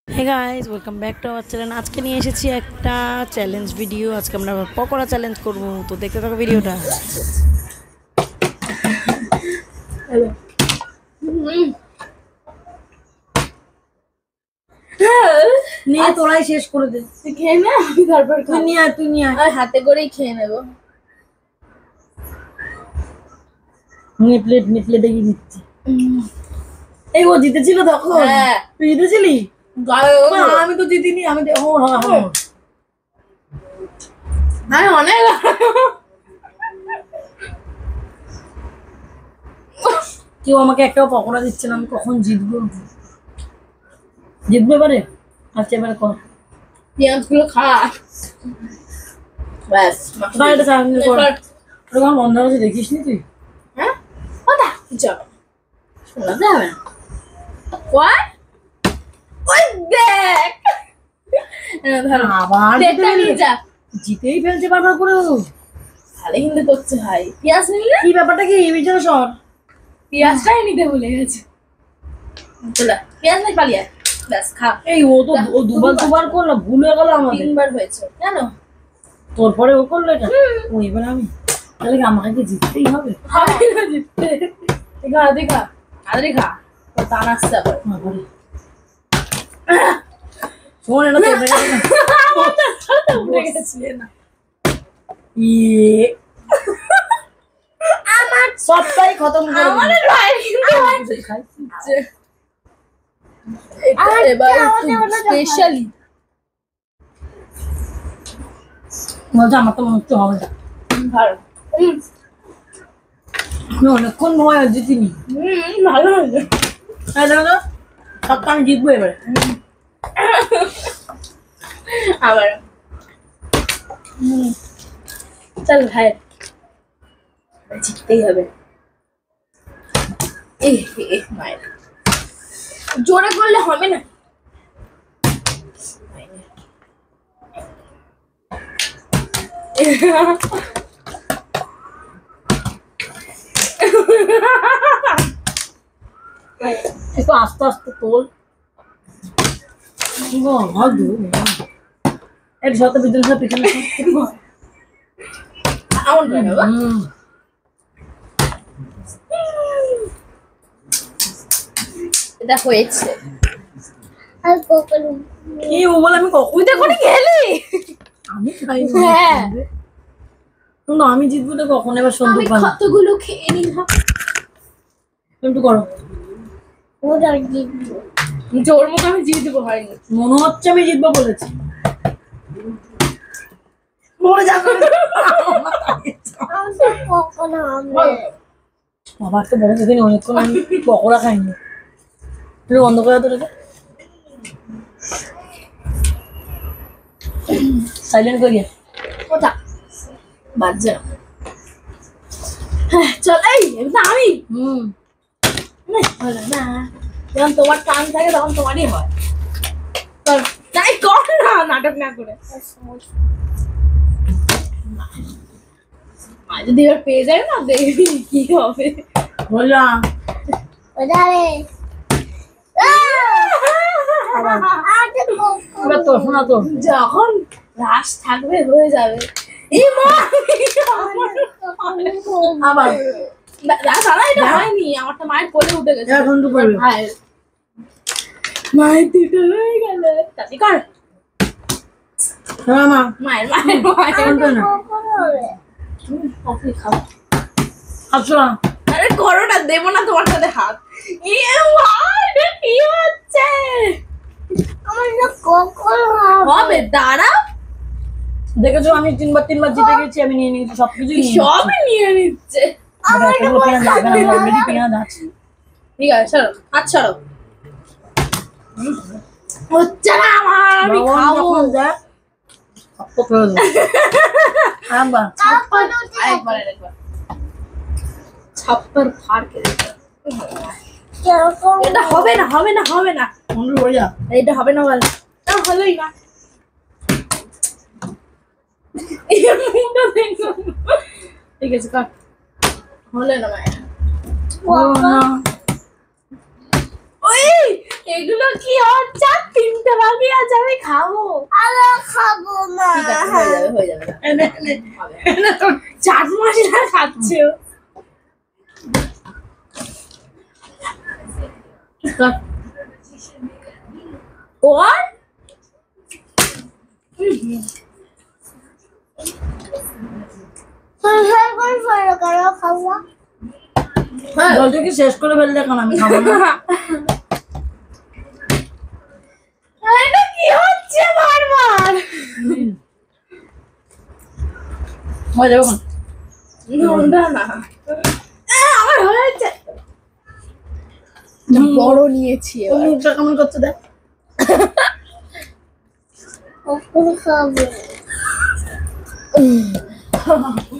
Hey guys, welcome back to our channel. আজকে নিয়ে এসেছি একটা চ্যালেঞ্জ ভিডিও। আজকে আমরা পকোড়া চ্যালেঞ্জ করব, তো দেখতে থাকো ভিডিওটা। নিয়ে তোরাই শেষ করে দে। তুই খেয়ে নে, আমি তারপর তুই নিয়ে আয়, তুই নিয়ে আয়। আর হাতে করেই খেয়ে নেবো। নিয়ে প্লেটে গিয়ে দিচ্ছি। এই ও জিতেছিল তখন? হ্যাঁ। তুই জিতেছিলি? আমি আমি তো জিতিনি, আমি তো অনেক কেউ আমাকে একটাও পকোড়া দিচ্ছে না, আমি কখন জিতবো? জিতবে এবারে? আচ্ছা এবারে কর। পেঁয়াজগুলো খা। ব্যাস এটা সামনে কর। ওটা আমার বন্ধ হয়েছে, দেখিস নি তুই? হ্যাঁ কথা চলো শোনাতে হবে না। ওই দেখ আবার প্লেটটা নিয়ে যা। জিতেই ফেলছে বারবার করে ও। ভালো হিন্দে করছে ভাই। পেঁয়াজ নিলে কি ব্যাপারটা কি এই বিচারে সর? পেঁয়াজটাই নিতে ভুলে গেছে। চলা পেঁয়াজ নেই পালিয়ে আয়। ব্যাস খা। এই ও দুবার করলো, ভুল হয়ে গেল আমাদের। 3 বার হয়েছে জানো। তোর পরে ও করলো এটা? ও এবার আমি, তাহলে কি আমাকে কি জিততেই হবে? আমি না জিততে। দেখা দেখা আরে খা। তো টান আসছে আবার। শোন এটা তো উঠে গেছে না। উঠে গেছে না। ইয়ে আমার সবটাই খতম করে দিল। আমাদের ভাই খাইছি। এটা এবার স্পেশালি বলছে আমার তো মনে হচ্ছে হবে না। ভালো। আমি অনেকক্ষণ ভয় জিতিনি। ভালো হয়েছে। হ্যাঁ দেখো তো, সবটা আমি জিতবো এবারে। আবার চল ভাই জিততেই হবে। মায়ের জোরে করলে হবে না। একটু আস্তে আস্তে তোল। এর সাথে বিদ্যুৎ পিছনে এটা হয়েছে। কি ও বলে আমি কখন দেখনি গেলি? আমি খাই হ্যাঁ। না আমি জিতবো তো কখন? এবার আমি সন্দুক বানা কতগুলো খেয়ে নিলাম। একটু করো। জোর মতো আমি জিতবো হয়নি। মনে হচ্ছে আমি জিতবো বলেছি। মরে যাবে বাবা, একটা বড় দেখে অনেকক্ষণ আমি পকোড়া খাইনি। তুই বন্ধ করে তো রেখে সাইলেন্ট করিয়ে কোথা বাজে না। চল এই এটা আমি হলো না। যখন তোমার টান থাকে তখন তোমারই হয়। চল তাই কর না, নাটক না করে। মা যদি এবার পেয়ে যায় না, দেখবি কি হবে। বললাম এবার তো শোনা তো যখন রাস থাকবে হয়ে যাবে। এই মা আবার এটা হয়নি, আমারটা মায়ের কোলে উঠে গেছে। এখন তো করবে মায়ের দুটো হয়ে গেল। তাতে কর মা মায়ের মায়ের মায়ের না আপনি খাও। আচ্ছা না আরে করো না, দেবো না তোমার সাথে হাত। ইয়ে ভাই এটা কি হচ্ছে? আমার না কখন হবে দাঁড়াও। দেখেছো আমি তিনবার জিতে গেছি, আমি নিয়ে নিয়েছি সবকিছু। সবই নিয়ে নিচ্ছে। পেঁয়াজ আছে। ঠিক আছে সরো, হাত সরো। হচ্ছে না আমার, আমি খাবো। আরেকবার ছাপ্পার ফাড় কেটে এটা হবে না, হবে না, হবে না। এটা হবে না বল। তা হলোই না। ঠিক আছে কাট। হলো না মায়ের। ওই এগুলো কি হচ্ছে? 3টে বাকি আছে, আমি খাবো। আরে খাবো না। ঠিক আছে, হয়ে যাবে। চাট মশলা খাচ্ছে ও। और জলদি কি শেষ করে ফেললে এখন আমি খাবো না। এটা কি হচ্ছে বারবার? হয়ে যাবে এখন। নোংরা না, আমার হয়েছে। বড় নিয়েছি এবার। মুখটা কেমন করছে দেখ।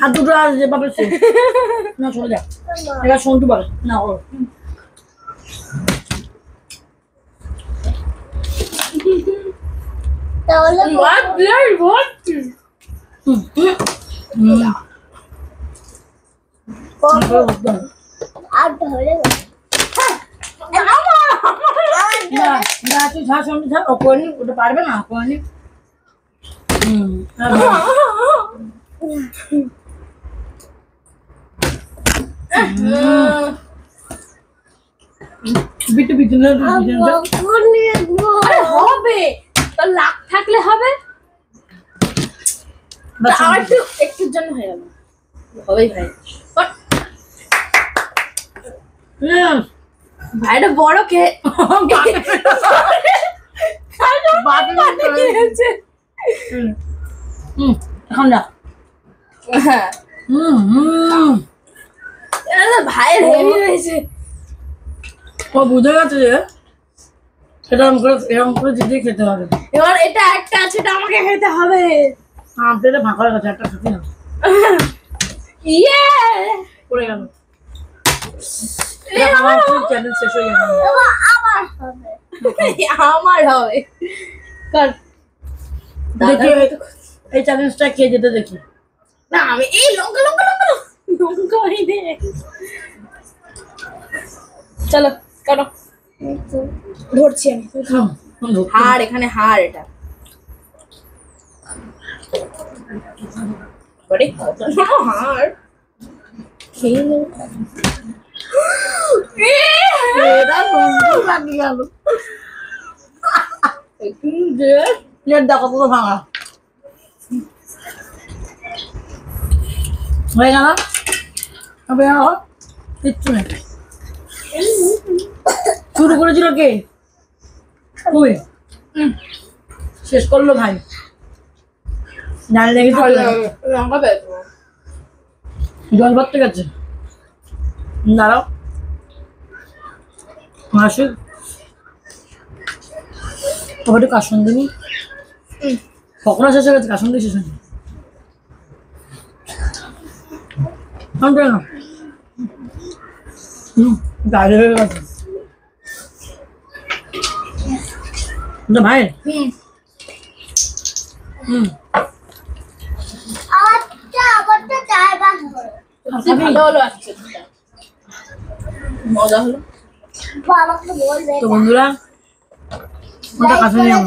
আর দুটো আর যে পাবে সে না চলে যাক। এবার সন্টু পাবে না ও তাহলে what blood what আর ধরে না না তুই যা সন্টু যা ও কোনি ওটা পারবে না কোনি বিটু বিটু না হবে তো লাখ থাকলে হবে। আর একটুর জন্য হয়ে গেল, হবেই ভাই। ভাইটা বড় কে এখন না ভাইয়ের হেভি হয়েছে। ও বুঝে গেছে যে সেটা এরকম করে জিতে খেতে হবে। এবার এটা একটা আছে, এটা আমাকে খেতে হবে। পেটে ফাঁকা হয়ে গেছে, একটা খেতে হবে। ইয়ে পড়ে গেল, চ্যালেঞ্জ শেষ হয়ে গেল। আমার হবে, আমার হবে। কর দেখি এই চ্যালেঞ্জটা কে যেতে দেখি। না আমি এই লঙ্কা লঙ্কা লঙ্কা লঙ্কা হইনি। চলো করো, ধরছি আমি। হাড় এখানে, হাড় এটা বড়ি কত হাড় খেয়ে নে। এটা সুন্দর লাগে গেল। প্লেট দেখো পুরো ভাঙা হয়ে গেল। কিচ্ছু নেই। শুরু করেছিল কে? তুই। শেষ করলো ভাই। ডাল লেগে লঙ্কা পেয়েছো, জল ভরতে গেছে। দাঁড়াও আসুক ওটা কাসন দিনি। পকোড়া শেষ হয়ে গেছে, কাসন দিয়ে শেষ হয়নি। গাড়ি হয়ে গেছে ভাই। ভালো হলো, আজকে মজা হলো। তো বন্ধুরা ওটা কাছে নিয়ে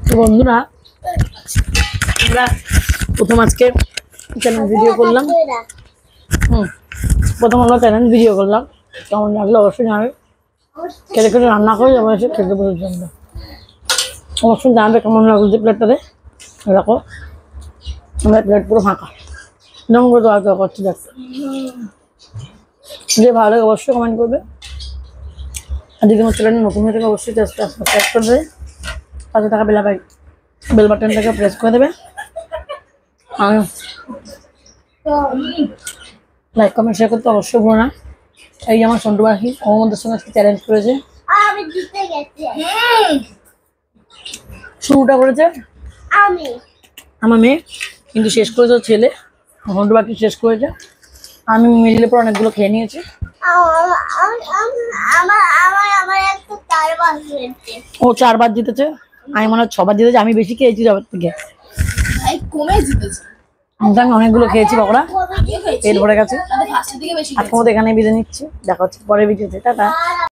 তো বন্ধুরা আমরা প্রথম আজকে চ্যানেল ভিডিও করলাম। প্রথম আমরা চ্যানেল ভিডিও করলাম, কেমন লাগলো অবশ্যই জানাবে। খেতে খেতে রান্না করে আবার এসে খেতে বসার জন্য অবশ্যই জানাবে কেমন লাগলো। যে প্লেটটাতে দেখো আমার প্লেট পুরো ফাঁকা, যেমন করে দরকার করছি দেখতে। যে ভালো লাগে অবশ্যই কমেন্ট করবে। আর যদি আমার চ্যানেল নতুন হয়ে থাকে অবশ্যই সাবস্ক্রাইব করে দেবে, পাশে থাকা বেল বাটনটাকে প্রেস করে দেবে। আর লাইক কমেন্ট শেয়ার করতে অবশ্যই ভুলো না। এই যে আমার সন্টু পাখি আমাদের সঙ্গে আজকে চ্যালেঞ্জ করেছে, আমি জিতে গেছি। শুরুটা করেছে আমি, আমার মেয়ে, কিন্তু শেষ করেছে ওর ছেলে। সন্টু পাখি শেষ করেছে, আমি মিডিলের পর অনেকগুলো খেয়ে নিয়েছি। ও 4 বার জিতেছে, আমি মনে হয় 6 বার জিতেছে। আমি বেশি খেয়েছি সবার থেকে। ভাই কমে জিতেছে, আমি অনেকগুলো খেয়েছি পকোড়া, পেট ভরে গেছে। ফার্স্টের দিকে বেশি আজকের মতো এখানে বিদায় নিচ্ছি, দেখা হচ্ছে পরের ভিডিওতে, টাটা।